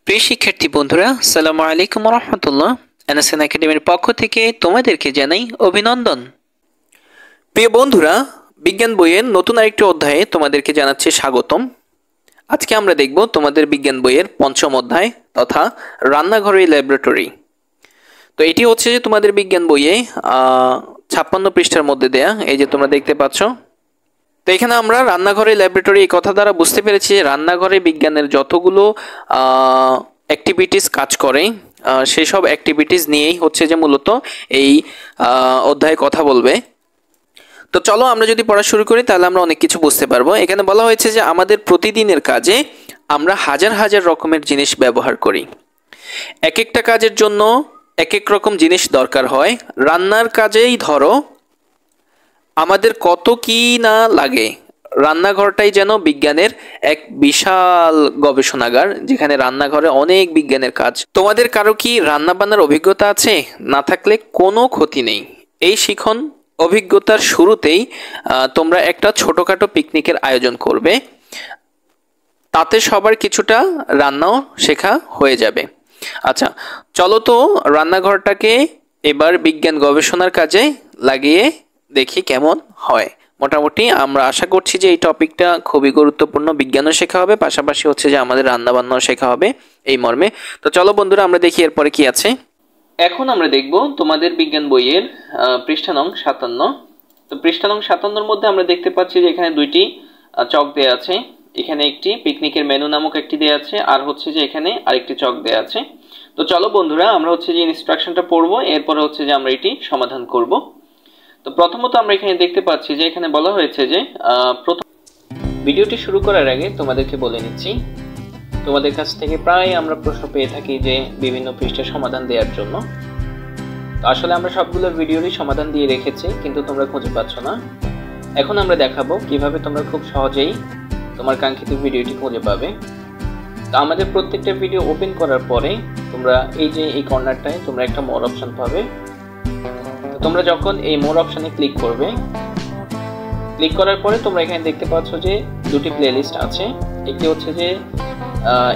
প্রিয় শিক্ষার্থী বন্ধুরা, আসসালামু আলাইকুম ওয়া রাহমাতুল্লাহ। এনএসএন একাডেমির পক্ষ থেকে তোমাদেরকে জানাই অভিনন্দন। প্রিয় বন্ধুরা, বিজ্ঞান বইয়ের নতুন আরেকটি অধ্যায়ে তোমাদেরকে জানাচ্ছি স্বাগতম। আজকে আমরা দেখব তোমাদের বিজ্ঞান বইয়ের পঞ্চম অধ্যায় তথা রান্নাঘরের ল্যাবরেটরি। তো এটি হচ্ছে যে তোমাদের বিজ্ঞান বইয়ে 56 পৃষ্ঠার মধ্যে দেয়া, এই যে তোমরা দেখতে পাচ্ছ। তো এখানে আমরা রান্নাঘরে ল্যাবরেটরি এই কথা দ্বারা বুঝতে পেরেছি যে রান্নাঘরে বিজ্ঞানের যতগুলো অ্যাক্টিভিটিস কাজ করে সেই সব অ্যাক্টিভিটিস নিয়েই হচ্ছে যে মূলত এই অধ্যায়ে কথা বলবে। তো চলো আমরা যদি পড়া শুরু করি তাহলে আমরা অনেক কিছু বুঝতে পারবো। এখানে বলা হয়েছে যে আমাদের প্রতিদিনের কাজে আমরা হাজার হাজার রকমের জিনিস ব্যবহার করি। এক একটা কাজের জন্য এক এক রকম জিনিস দরকার হয়। রান্নার কাজেই ধরো আমাদের কত কি না লাগে। রান্নাঘরটাই যেন বিজ্ঞানের এক বিশাল গবেষণাগার, যেখানে রান্নাঘরে অনেক বিজ্ঞানের কাজ। তোমাদের কারো কি রান্না বান্নার অভিজ্ঞতা আছে? না থাকলে কোনো ক্ষতি নেই। এই শিখন অভিজ্ঞতার শুরুতেই তোমরা একটা ছোটখাটো পিকনিকের আয়োজন করবে, তাতে সবার কিছুটা রান্নাও শেখা হয়ে যাবে। আচ্ছা, চলো তো রান্নাঘরটাকে এবার বিজ্ঞান গবেষণার কাজে লাগিয়ে দেখি কেমন হয়। মোটামুটি আমরা আশা করছি যে এই টপিকটা খুবই গুরুত্বপূর্ণ, বিজ্ঞানও শেখা হবে, পাশাপাশি হচ্ছে যে আমাদের রান্না বান্নাও শেখা হবে এই মর্মে। তো চলো বন্ধুরা, আমরা দেখি এরপরে কি আছে। এখন আমরা দেখব তোমাদের বিজ্ঞান বইয়ের পৃষ্ঠা নং 57। তো পৃষ্ঠা নং 57-র মধ্যে আমরা দেখতে পাচ্ছি যে এখানে দুইটি চক দেয়া আছে। এখানে একটি পিকনিকের মেনু নামক একটি দেয়া আছে, আর হচ্ছে যে এখানে আরেকটি চক দেয়া আছে। তো চলো বন্ধুরা, আমরা হচ্ছে যে ইনস্ট্রাকশনটা পড়বো, এরপরে হচ্ছে যে আমরা এটি সমাধান করব। তো প্রথমত আমরা এখানে দেখতে পাচ্ছি যে এখানে বলা হয়েছে যে প্রথম ভিডিওটি শুরু করার আগে তোমাদেরকে বলে নিচ্ছি, তোমাদের কাছ থেকে প্রায় আমরা প্রশ্ন পেয়ে থাকি যে বিভিন্ন পৃষ্ঠার সমাধান দেওয়ার জন্য। তো আসলে আমরা সবগুলোর ভিডিওরই সমাধান দিয়ে রেখেছি, কিন্তু তোমরা খুঁজে পাচ্ছ না। এখন আমরা দেখাবো কিভাবে তোমরা খুব সহজেই তোমার কাঙ্ক্ষিত ভিডিওটি খুঁজে পাবে। তো আমাদের প্রত্যেকটা ভিডিও ওপেন করার পরে তোমরা এই যে এই কর্নারটায় তোমরা একটা মোর অপশন পাবে। তোমরা যখন এই মোর অপশনে ক্লিক করবে, ক্লিক করার পরে তোমরা এখানে দেখতে পাচ্ছ যে দুটি প্লেলিস্ট আছে। একটি হচ্ছে যে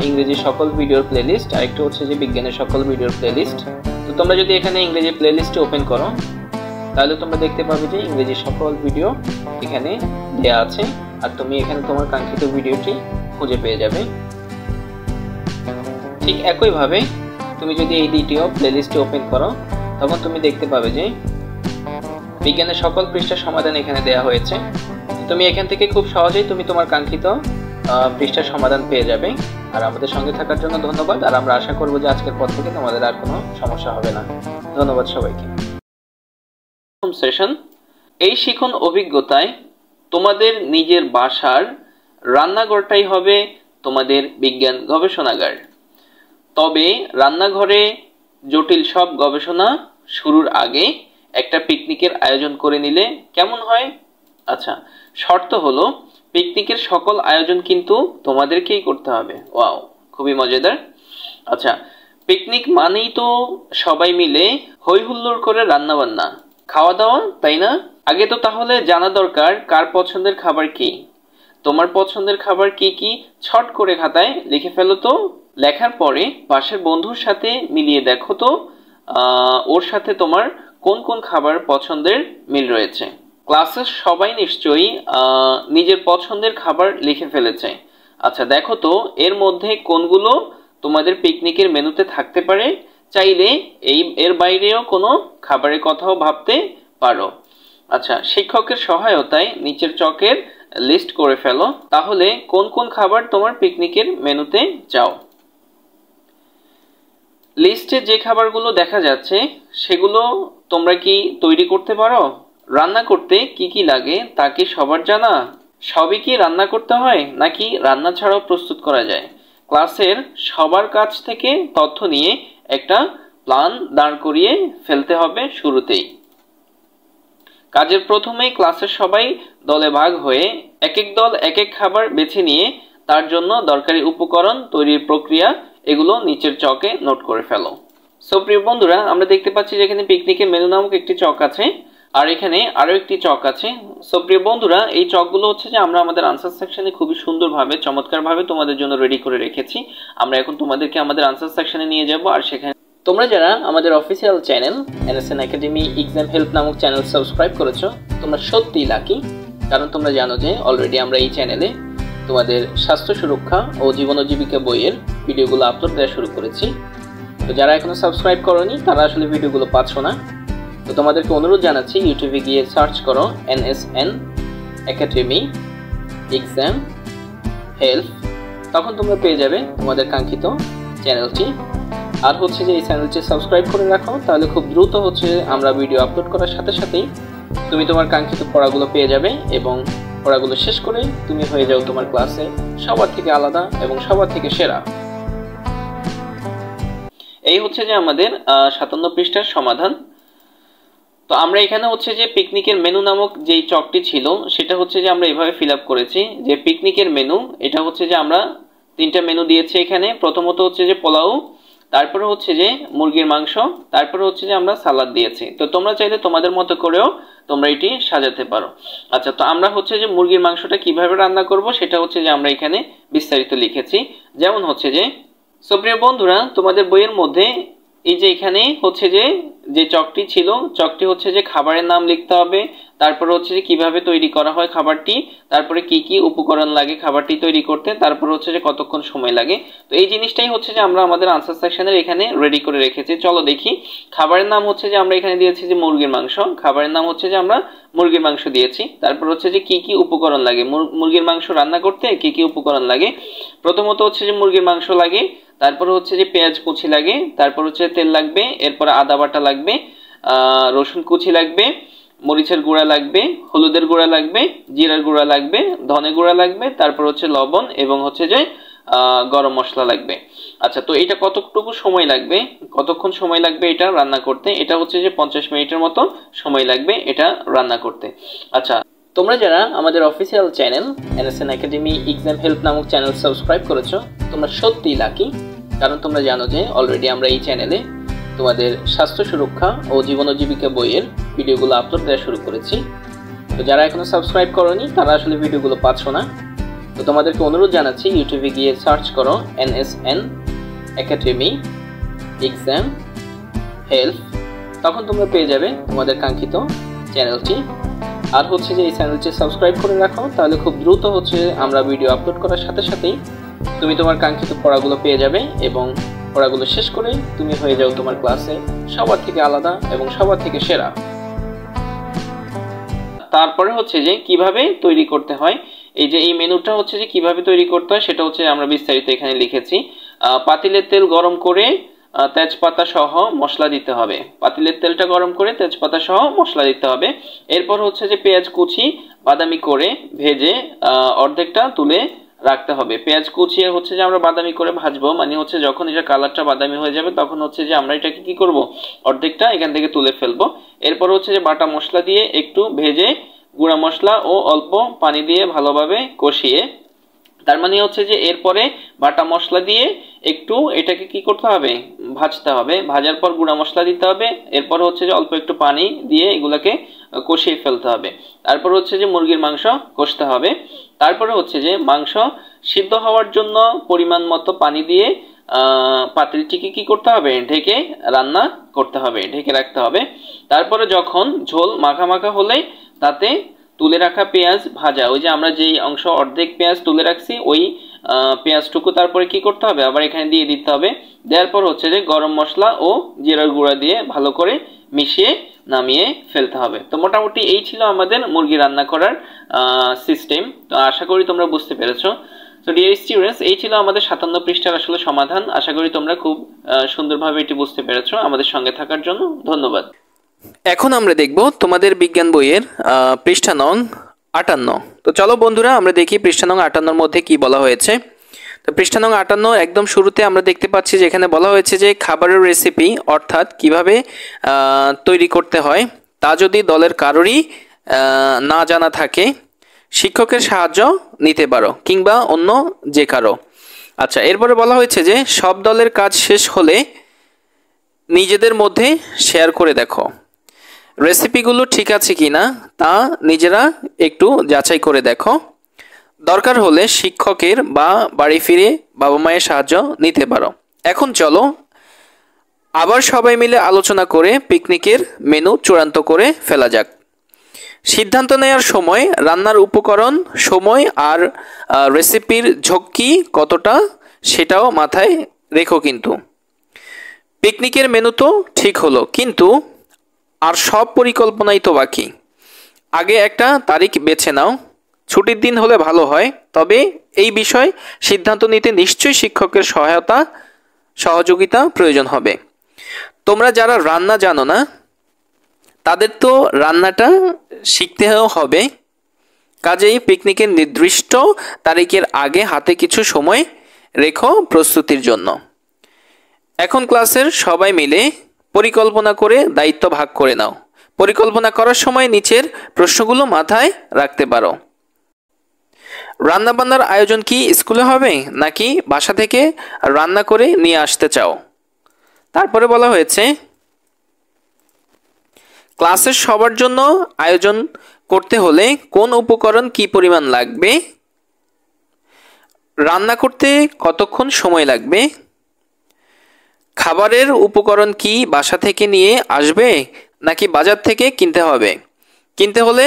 ইংরেজি সকল ভিডিওর প্লেলিস্ট, আর একটি হচ্ছে যে বিজ্ঞানের সকল ভিডিওর প্লেলিস্ট। তো তোমরা যদি এখানে ইংরেজি প্লেলিস্টে ওপেন করো তাহলে তোমরা দেখতে পাবে যে ইংরেজি সকল ভিডিও এখানে দেয়া আছে, আর তুমি এখানে তোমার কাঙ্ক্ষিত ভিডিওটি খুঁজে পেয়ে যাবে। ঠিক একইভাবে তুমি যদি এই দ্বিতীয় প্লেলিস্টে ওপেন করো তখন তুমি দেখতে পাবে যে বিজ্ঞানের সকল পৃষ্ঠার সমাধান এখানে দেয়া হয়েছে। তুমি এখান থেকে খুব সহজেই তুমি তোমার কাঙ্ক্ষিত পৃষ্ঠার সমাধান পেয়ে যাবে। আর আমাদের সঙ্গে থাকার জন্য ধন্যবাদ, আর আমরা আশা করব যে আজকের পর থেকে তোমাদের আর কোনো সমস্যা হবে না। ধন্যবাদ সবাইকে। প্রথম সেশন, এই শিখন অভিজ্ঞতায় তোমাদের নিজের বাসার রান্নাঘরটাই হবে তোমাদের বিজ্ঞান গবেষণাগার। তবে রান্নাঘরে জটিল সব গবেষণা শুরুর আগে একটা পিকনিকের আয়োজন করে নিলে কেমন হয়? আচ্ছা, শর্ত হলো পিকনিকের সকল আয়োজন কিন্তু তোমাদেরকেই করতে হবে। ওয়াও, খুবই মজাদার। আচ্ছা, পিকনিক মানেই তো সবাই মিলে হই হুল্লোড় করে রান্না বান্না খাওয়া দাওয়া, তাই না? আগে তো তাহলে জানা দরকার কার পছন্দের খাবার কি। তোমার পছন্দের খাবার কি কি ছট করে খাতায় লিখে ফেলো তো। লেখার পরে পাশের বন্ধুর সাথে মিলিয়ে দেখো তো ওর সাথে তোমার কোন কোন খাবার পছন্দের মিল রয়েছে। ক্লাসের সবাই নিশ্চয়ই নিজের পছন্দের খাবার লিখে ফেলেছে। আচ্ছা, দেখো তো এর মধ্যে কোনগুলো তোমাদের পিকনিকের মেনুতে থাকতে পারে। চাইলে এর বাইরেও কোনো খাবারের কথাও ভাবতে পারো। আচ্ছা, শিক্ষকের সহায়তায় নিচের চকের লিস্ট করে ফেলো তাহলে কোন কোন খাবার তোমার পিকনিকের মেনুতে চাও। লিস্টে যে খাবারগুলো দেখা যাচ্ছে সেগুলো তোমরা কি তৈরি করতে পারো? রান্না করতে কি কি লাগে তা কি সবার জানা? সবই কি রান্না করতে হয় নাকি রান্না ছাড়াও প্রস্তুত করা যায়? ক্লাসের সবার কাছ থেকে তথ্য নিয়ে একটা প্ল্যান দাঁড় করিয়ে ফেলতে হবে শুরুতেই। কাজের প্রথমেই ক্লাসের সবাই দলে ভাগ হয়ে এক এক দল এক এক খাবার বেছে নিয়ে তার জন্য দরকারি উপকরণ তৈরির প্রক্রিয়া এগুলো নিচের চকে নোট করে ফেলো। সো প্রিয় বন্ধুরা, আমরা দেখতে পাচ্ছি যে এখানে পিকনিকের মেনু নামক একটি চক আছে। আর এখানে আরো একটি চক আছে। সো প্রিয় বন্ধুরা, এই চকগুলো হচ্ছে যে আমরা আমাদের আনসার সেকশনে খুবই সুন্দরভাবে চমৎকারভাবে তোমাদের জন্য রেডি করে রেখেছি। আমরা এখন তোমাদেরকে আমাদের আনসার সেকশনে নিয়ে যাব। আর সেখানে তোমরা যারা আমাদের official channel NSN academy exam help নামক চ্যানেল সাবস্ক্রাইব করেছো, তোমরা সত্যিই লাকি। কারণ তোমরা জানো যে অলরেডি আমরা এই চ্যানেলে তোমাদের স্বাস্থ্য সুরক্ষা ও জীবন ও জীবিকা বইয়ের ভিডিওগুলো আপলোড দেওয়া শুরু করেছি। তো যারা এখনো সাবস্ক্রাইব করোনি তারা আসলে ভিডিওগুলো পাচ্ছ না। তো তোমাদেরকে অনুরোধ জানাচ্ছি, ইউটিউবে গিয়ে সার্চ করো NSN একাডেমি এক্সাম হেল্প, তখন তোমরা পেয়ে যাবে তোমাদের কাঙ্ক্ষিত চ্যানেলটি। আর হচ্ছে যে এই চ্যানেলটি সাবস্ক্রাইব করে রাখো, তাহলে খুব দ্রুত হচ্ছে আমরা ভিডিও আপলোড করার সাথে সাথেই তুমি তোমার কাঙ্ক্ষিত পড়াগুলো পেয়ে যাবে এবং পড়াগুলো শেষ করে তুমি হয়ে যাও তোমার ক্লাসে সবার থেকে আলাদা এবং সবার থেকে সেরা। এই হচ্ছে যে আমাদের 57 পৃষ্ঠার সমাধান। তো আমরা এখানে হচ্ছে যে পিকনিকের মেনু নামক যেই চকটি ছিল সেটা হচ্ছে যে আমরা এভাবে ফিল আপ করেছি যে পিকনিকের মেনু, এটা হচ্ছে যে আমরা 3টা মেনু দিয়েছি এখানে। প্রথমত হচ্ছে যে পোলাও, তারপরে হচ্ছে যে মুরগির মাংস, তারপরে হচ্ছে যে আমরা সালাদ দিয়েছি। তো তোমরা চাইলে তোমাদের মতো করেও তোমরা এটি সাজাতে পারো। আচ্ছা, তো আমরা হচ্ছে যে মুরগির মাংসটা কিভাবে রান্না করব সেটা হচ্ছে যে আমরা এখানে বিস্তারিত লিখেছি। যেমন হচ্ছে যে, সো প্রিয় বন্ধুরা, তোমাদের বইয়ের মধ্যে এই যে এখানে হচ্ছে যে চকটি ছিল, চকটি হচ্ছে যে খাবারের নাম লিখতে হবে, তারপরে হচ্ছে যে কিভাবে তৈরি করা হয় খাবারটি, তারপরে কি কি উপকরণ লাগে খাবারটি তৈরি করতে, তারপরে হচ্ছে যে কতক্ষণ সময় লাগে। তো এই জিনিসটাই হচ্ছে যে আমরা আমাদের আনসার সেকশনের এখানে রেডি করে রেখেছি। চলো দেখি। খাবারের নাম হচ্ছে যে আমরা এখানে দিয়েছি যে মুরগির মাংস, খাবারের নাম হচ্ছে যে আমরা মুরগির মাংস দিয়েছি। তারপর হচ্ছে যে কি কি উপকরণ লাগে মুরগির মাংস রান্না করতে, কি কি উপকরণ লাগে। প্রথমত হচ্ছে যে মুরগির মাংস লাগে, তারপর হচ্ছে যে পেঁয়াজ কুচি লাগে, তারপর হচ্ছে তেল লাগবে, এরপর আদা বাটা লাগবে, রসুন কুচি লাগবে, মরিচের গুঁড়া লাগবে, হলুদের গুঁড়া লাগবে, জিরার গুঁড়া লাগবে, ধনে গুঁড়া লাগবে, তারপর হচ্ছে লবণ এবং হচ্ছে যে গরম মশলা লাগবে। আচ্ছা, তো এটা কতটুকু সময় লাগবে, কতক্ষণ সময় লাগবে এটা রান্না করতে? এটা হচ্ছে যে 50 মিনিটের মতো সময় লাগবে এটা রান্না করতে। আচ্ছা, তোমরা যারা আমাদের official channel NSN academy exam help নামক চ্যানেল সাবস্ক্রাইব করেছো, তোমরা সত্যিই লাকি। কারণ তোমরা জানো যে অলরেডি আমরা এই চ্যানেলে তোমাদের স্বাস্থ্য সুরক্ষা ও জীবন ও জীবিকা বইয়ের ভিডিওগুলো আপলোড দেওয়া শুরু করেছি। তো যারা এখনো সাবস্ক্রাইব করোনি তারা আসলে ভিডিওগুলো পাচ্ছ না। তো তোমাদেরকে অনুরোধ জানাচ্ছি, ইউটিউবে গিয়ে সার্চ করো NSN একাডেমি এক্সাম হেল্প, তখন তোমরা পেয়ে যাবে তোমাদের কাঙ্ক্ষিত চ্যানেলটি। আর হচ্ছে যে এই চ্যানেলটি সাবস্ক্রাইব করে রাখো, তাহলে খুব দ্রুত হচ্ছে আমরা ভিডিও আপলোড করার সাথে সাথেই তুমি তোমার কাঙ্ক্ষিত পড়াগুলো পেয়ে যাবে এবং পড়াগুলো শেষ করে তুমি হয়ে যাও তোমার ক্লাসে সবার থেকে আলাদা এবং সবার থেকে সেরা। তারপরে হচ্ছে যে কিভাবে তৈরি করতে হয়, এই যে এই মেনুটা হচ্ছে যে কিভাবে তৈরি করতে হয় সেটা হচ্ছে আমরা বিস্তারিত এখানে লিখেছি। পাতিলের তেল গরম করে তেজপাতা সহ মশলা দিতে হবে। পাতিলের তেলটা গরম করে তেজপাতা সহ মশলা দিতে হবে। এরপর হচ্ছে যে পেঁয়াজ কুচি বাদামি করে ভেজে অর্ধেকটা তুলে রাখতে হবে। পেঁয়াজ কুচিয়ে হচ্ছে যে আমরা বাদামি করে ভাজবো, মানে হচ্ছে যখন এটা কালারটা বাদামি হয়ে যাবে তখন হচ্ছে যে আমরা এটাকে কি করব, অর্ধেকটা এখান থেকে তুলে ফেলবো। এরপর হচ্ছে যে বাটা মশলা দিয়ে একটু ভেজে গুঁড়া মশলা ও অল্প পানি দিয়ে ভালোভাবে কষিয়ে, তার মানে হচ্ছে যে এরপরে বাটা মশলা দিয়ে একটু এটাকে কি করতে হবে, ভাজতে হবে। ভাজার পর গুঁড়া মশলা দিতে হবে, এরপর হচ্ছে যে অল্প একটু পানি দিয়ে এগুলাকে কষিয়ে ফেলতে হবে। তারপর হচ্ছে যে মুরগির মাংস কষতে হবে। তারপরে হচ্ছে যে মাংস সিদ্ধ হওয়ার জন্য পরিমাণ মতো পানি দিয়ে পাতিলটিকে কি করতে হবে, ঢেকে রান্না করতে হবে, ঢেকে রাখতে হবে। তারপরে যখন ঝোল মাখা মাখা হলে তাতে তুলে রাখা পেঁয়াজ ভাজা, ওই যে আমরা যেই অংশ অর্ধেক পেঁয়াজ তুলে রাখছি ওই পেঁয়াজটুকু তারপরে কি করতে হবে, আবার এখানে দিয়ে দিতে হবে। দেওয়ার পর হচ্ছে যে গরম মশলা ও জিরার গুঁড়া দিয়ে ভালো করে মিশিয়ে নামিয়ে ফেলতে হবে। তো মোটামুটি এই ছিল আমাদের মুরগি রান্না করার সিস্টেম। তো আশা করি তোমরা বুঝতে পেরেছো। তো ডিয়ার স্টুডেন্টস, এই ছিল আমাদের 57 পৃষ্ঠার আসলে সমাধান। আশা করি তোমরা খুব সুন্দরভাবে এটি বুঝতে পেরেছো। আমাদের সঙ্গে থাকার জন্য ধন্যবাদ। এখন আমরা দেখব তোমাদের বিজ্ঞান বইয়ের পৃষ্ঠা নং 58। তো চলো বন্ধুরা আমরা দেখি পৃষ্ঠা নং 58-র মধ্যে কি বলা হয়েছে। তো পৃষ্ঠা নং 58 একদম শুরুতে আমরা দেখতে পাচ্ছি যে এখানে বলা হয়েছে যে খাবারের রেসিপি অর্থাৎ কিভাবে তৈরি করতে হয় তা যদি দলের কারোরই না জানা থাকে শিক্ষকের সাহায্য নিতে পারো কিংবা অন্য যে কারো। আচ্ছা, এরপরে বলা হয়েছে যে সব দলের কাজ শেষ হলে নিজেদের মধ্যে শেয়ার করে দেখো। রেসিপিগুলো ঠিক আছে কিনা তা নিজেরা একটু যাচাই করে দেখো। দরকার হলে শিক্ষকের বা বাড়ি ফিরে বাবা মায়ের সাহায্য নিতে পারো। এখন চলো আবার সবাই মিলে আলোচনা করে পিকনিকের মেনু চূড়ান্ত করে ফেলা যাক। সিদ্ধান্ত নেওয়ার সময় রান্নার উপকরণ, সময় আর রেসিপির ঝক্কি কতটা সেটাও মাথায় রেখো। কিন্তু পিকনিকের মেনু তো ঠিক হলো, কিন্তু আর সব পরিকল্পনাই তো বাকি। আগে একটা তারিখ বেছে নাও। ছুটির দিন হলে ভালো হয়, তবে এই বিষয় সিদ্ধান্ত নিতে নিশ্চয়ই শিক্ষকের সহযোগিতা প্রয়োজন হবে। তোমরা যারা রান্না জানো না তাদের তো রান্নাটা শিখতেও হবে। কাজেই পিকনিকের নির্দিষ্ট তারিখের আগে হাতে কিছু সময় রেখো প্রস্তুতির জন্য। এখন ক্লাসের সবাই মিলে পরিকল্পনা করে দায়িত্ব ভাগ করে নাও। পরিকল্পনা করার সময় নিচের প্রশ্নগুলো মাথায় রাখতে পারো। রান্নাবান্নার আয়োজন কি স্কুলে হবে নাকি বাসা থেকে রান্না করে নিয়ে আসতে চাও? তারপরে বলা হয়েছে ক্লাসের সবার জন্য আয়োজন করতে হলে কোন উপকরণ কি পরিমাণ লাগবে, রান্না করতে কতক্ষণ সময় লাগবে, খাবারের উপকরণ কি বাসা থেকে নিয়ে আসবে নাকি বাজার থেকে কিনতে হবে, কিনতে হলে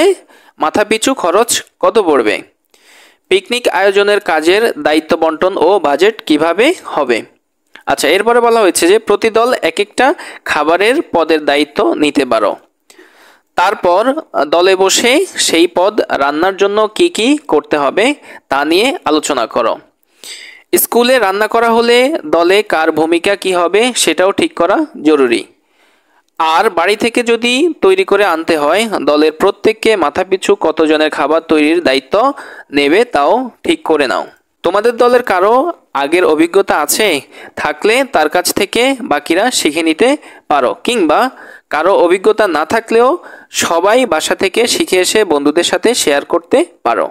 মাথাপিছু খরচ কত পড়বে, পিকনিক আয়োজনের কাজের দায়িত্ব বন্টন ও বাজেট কিভাবে হবে। আচ্ছা, এরপরে বলা হয়েছে যে প্রতি দল এক একটা খাবারের পদের দায়িত্ব নিতে পারো। তারপর দলে বসে সেই পদ রান্নার জন্য কি কি করতে হবে তা নিয়ে আলোচনা করো। স্কুলে রান্না করা হলে দলে কার ভূমিকা কি হবে সেটাও ঠিক করা জরুরি। আর বাড়ি থেকে যদি তৈরি করে আনতে হয়, দলের প্রত্যেককে মাথাপিছু কতজনের খাবার তৈরির দায়িত্ব নেবে তাও ঠিক করে নাও। তোমাদের দলের কারো আগের অভিজ্ঞতা আছে? থাকলে তার কাছ থেকে বাকিরা শিখে নিতে পারো, কিংবা কারো অভিজ্ঞতা না থাকলেও সবাই বাসা থেকে শিখে এসে বন্ধুদের সাথে শেয়ার করতে পারো।